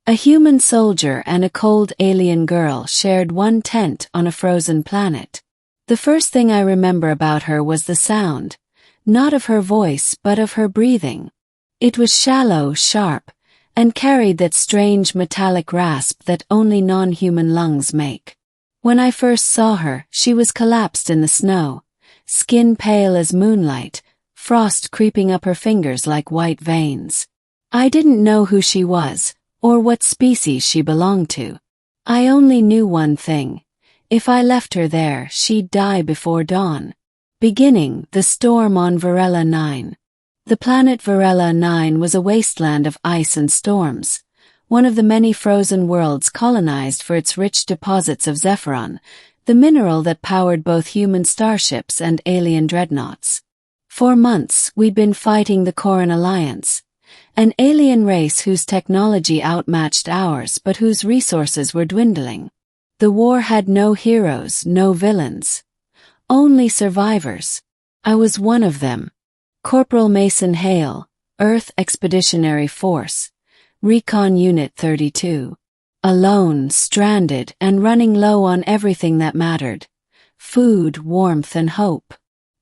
A human soldier and a cold alien girl shared one tent on a frozen planet. The first thing I remember about her was the sound, not of her voice but of her breathing. It was shallow, sharp, and carried that strange metallic rasp that only non-human lungs make. When I first saw her, she was collapsed in the snow, skin pale as moonlight, frost creeping up her fingers like white veins. I didn't know who she was, or what species she belonged to. I only knew one thing. If I left her there, she'd die before dawn. Beginning, the storm on Varela 9. The planet Varela 9 was a wasteland of ice and storms, one of the many frozen worlds colonized for its rich deposits of Zephyron, the mineral that powered both human starships and alien dreadnoughts. For months, we'd been fighting the Coran Alliance, an alien race whose technology outmatched ours but whose resources were dwindling. The war had no heroes, no villains. Only survivors. I was one of them. Corporal Mason Hale, Earth Expeditionary Force, Recon Unit 32. Alone, stranded, and running low on everything that mattered. Food, warmth, and hope.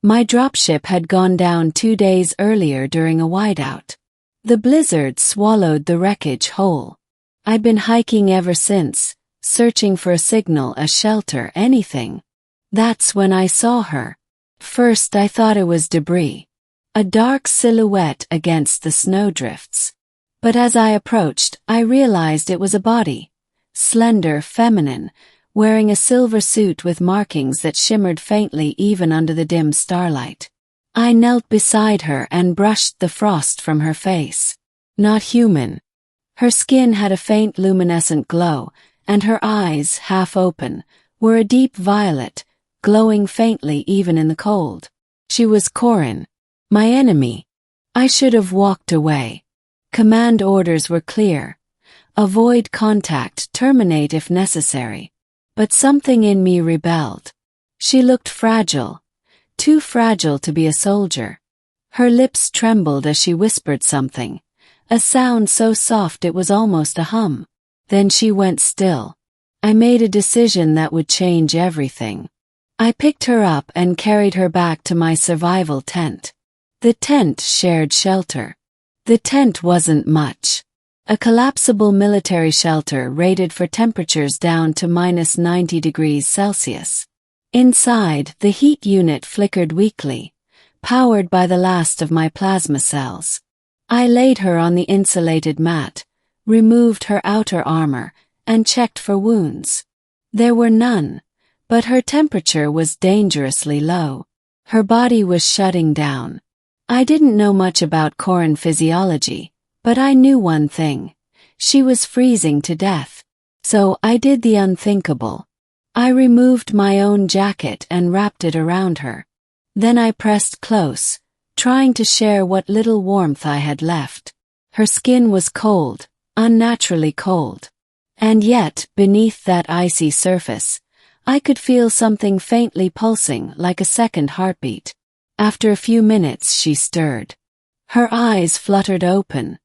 My dropship had gone down 2 days earlier during a whiteout. The blizzard swallowed the wreckage whole. I'd been hiking ever since, searching for a signal, a shelter, anything. That's when I saw her. First I thought it was debris. A dark silhouette against the snowdrifts. But as I approached, I realized it was a body. Slender, feminine, wearing a silver suit with markings that shimmered faintly even under the dim starlight. I knelt beside her and brushed the frost from her face. Not human. Her skin had a faint luminescent glow, and her eyes, half open, were a deep violet, glowing faintly even in the cold. She was Corin, my enemy. I should have walked away. Command orders were clear. Avoid contact, terminate if necessary. But something in me rebelled. She looked fragile. Too fragile to be a soldier. Her lips trembled as she whispered something, a sound so soft it was almost a hum. Then she went still. I made a decision that would change everything. I picked her up and carried her back to my survival tent. The tent shared shelter. The tent wasn't much. A collapsible military shelter rated for temperatures down to -90 degrees Celsius. Inside, the heat unit flickered weakly, powered by the last of my plasma cells. I laid her on the insulated mat, removed her outer armor, and checked for wounds. There were none, but her temperature was dangerously low. Her body was shutting down. I didn't know much about Coran physiology, but I knew one thing. She was freezing to death. So I did the unthinkable. I removed my own jacket and wrapped it around her. Then I pressed close, trying to share what little warmth I had left. Her skin was cold, unnaturally cold. And yet, beneath that icy surface, I could feel something faintly pulsing like a second heartbeat. After a few minutes she stirred. Her eyes fluttered open,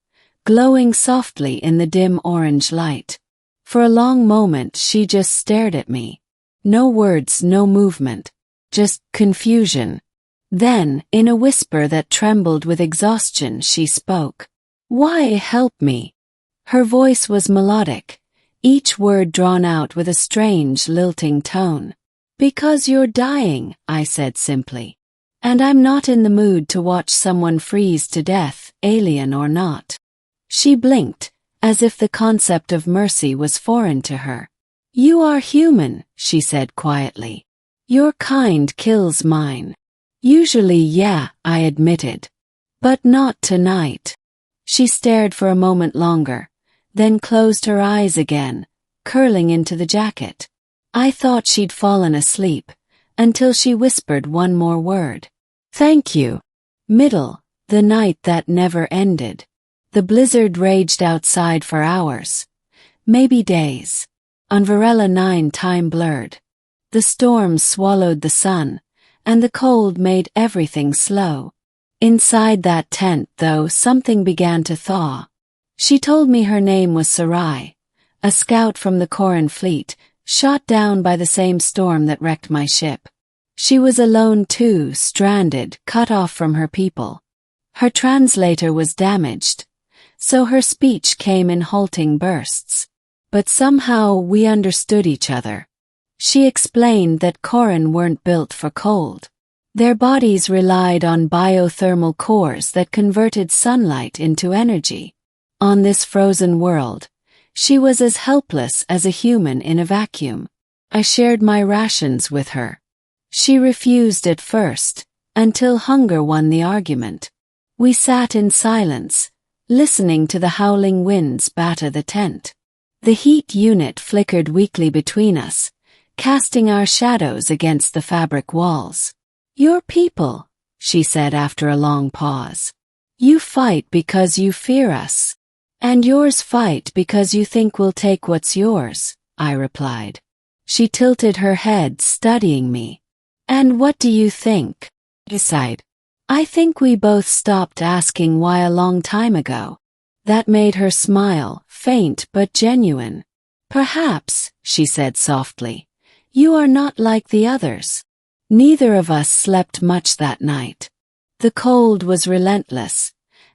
glowing softly in the dim orange light. For a long moment she just stared at me. No words, no movement. Just confusion. Then, in a whisper that trembled with exhaustion, she spoke. "Why help me?" Her voice was melodic, each word drawn out with a strange, lilting tone. "Because you're dying," I said simply. "And I'm not in the mood to watch someone freeze to death, alien or not." She blinked, as if the concept of mercy was foreign to her. "You are human," she said quietly. "Your kind kills mine." "Usually, yeah," I admitted. "But not tonight." She stared for a moment longer, then closed her eyes again, curling into the jacket. I thought she'd fallen asleep, until she whispered one more word. "Thank you." Middle, the night that never ended. The blizzard raged outside for hours. Maybe days. On Varela 9 time blurred. The storm swallowed the sun, and the cold made everything slow. Inside that tent, though, something began to thaw. She told me her name was Sarai, a scout from the Koran fleet, shot down by the same storm that wrecked my ship. She was alone too, stranded, cut off from her people. Her translator was damaged, so her speech came in halting bursts. But somehow we understood each other. She explained that Koran weren't built for cold. Their bodies relied on biothermal cores that converted sunlight into energy. On this frozen world, she was as helpless as a human in a vacuum. I shared my rations with her. She refused at first, until hunger won the argument. We sat in silence, listening to the howling winds batter the tent. The heat unit flickered weakly between us, casting our shadows against the fabric walls. "Your people," she said after a long pause. "You fight because you fear us. And yours fight because you think we'll take what's yours," I replied. She tilted her head, studying me. "And what do you think?" I sighed. "I think we both stopped asking why a long time ago." That made her smile, faint but genuine. "Perhaps," she said softly, "you are not like the others." Neither of us slept much that night. The cold was relentless,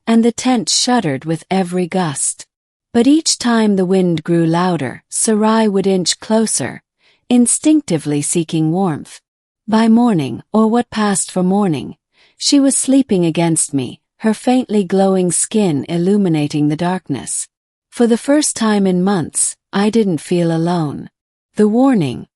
and the tent shuddered with every gust. But each time the wind grew louder, Sarai would inch closer, instinctively seeking warmth. By morning, or what passed for morning, she was sleeping against me, her faintly glowing skin illuminating the darkness. For the first time in months, I didn't feel alone. The warning.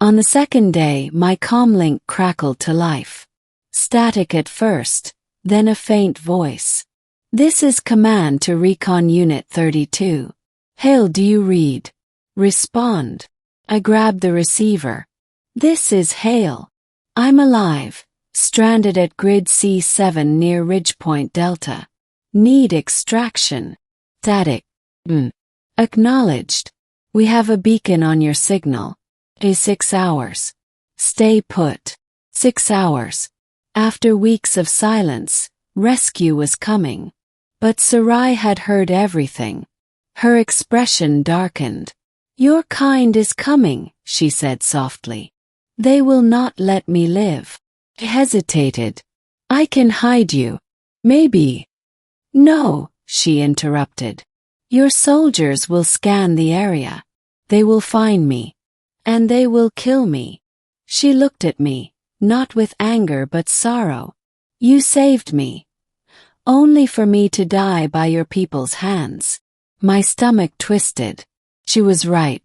On the second day, my comlink crackled to life. Static at first, then a faint voice. "This is command to Recon Unit 32. Hail, do you read? Respond." I grabbed the receiver. "This is Hail. I'm alive, stranded at Grid C7 near Ridgepoint Delta. Need extraction. Static. Acknowledged. We have a beacon on your signal. It is 6 hours. Stay put." 6 hours. After weeks of silence, rescue was coming. But Sarai had heard everything. Her expression darkened. "Your kind is coming," she said softly. "They will not let me live." I hesitated. "I can hide you. Maybe." "No," she interrupted. "Your soldiers will scan the area. They will find me. And they will kill me." She looked at me, not with anger but sorrow. "You saved me. Only for me to die by your people's hands." My stomach twisted. She was right.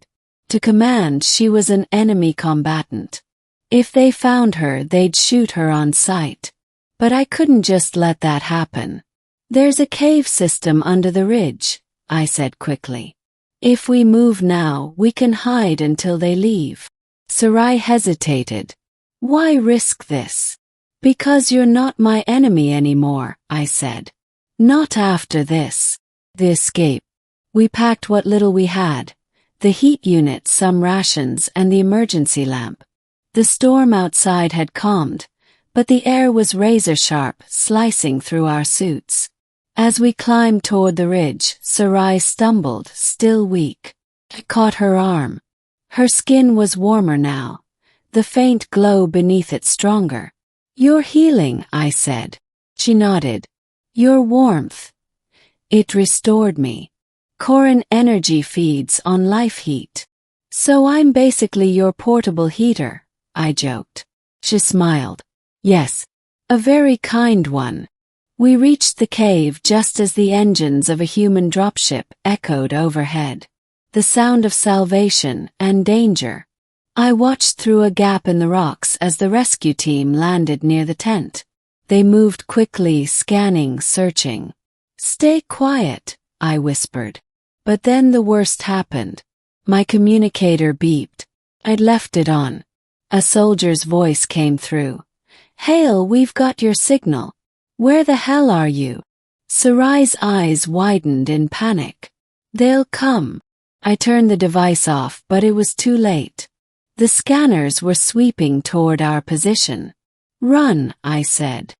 To command, she was an enemy combatant. If they found her, they'd shoot her on sight. But I couldn't just let that happen. "There's a cave system under the ridge," I said quickly. "If we move now, we can hide until they leave." Sarai hesitated. "Why risk this?" "Because you're not my enemy anymore," I said. "Not after this." The escape. We packed what little we had. The heat unit, some rations, and the emergency lamp. The storm outside had calmed, but the air was razor-sharp, slicing through our suits. As we climbed toward the ridge, Sarai stumbled, still weak. I caught her arm. Her skin was warmer now, the faint glow beneath it stronger. "You're healing," I said. She nodded. "Your warmth. It restored me. Koran energy feeds on life heat. So I'm basically your portable heater," I joked. She smiled. "Yes, a very kind one." We reached the cave just as the engines of a human dropship echoed overhead. The sound of salvation and danger. I watched through a gap in the rocks as the rescue team landed near the tent. They moved quickly, scanning, searching. "Stay quiet," I whispered. But then the worst happened. My communicator beeped. I'd left it on. A soldier's voice came through. "Hail, we've got your signal. Where the hell are you?" Sarai's eyes widened in panic. "They'll come." I turned the device off, but it was too late. The scanners were sweeping toward our position. "Run," I said.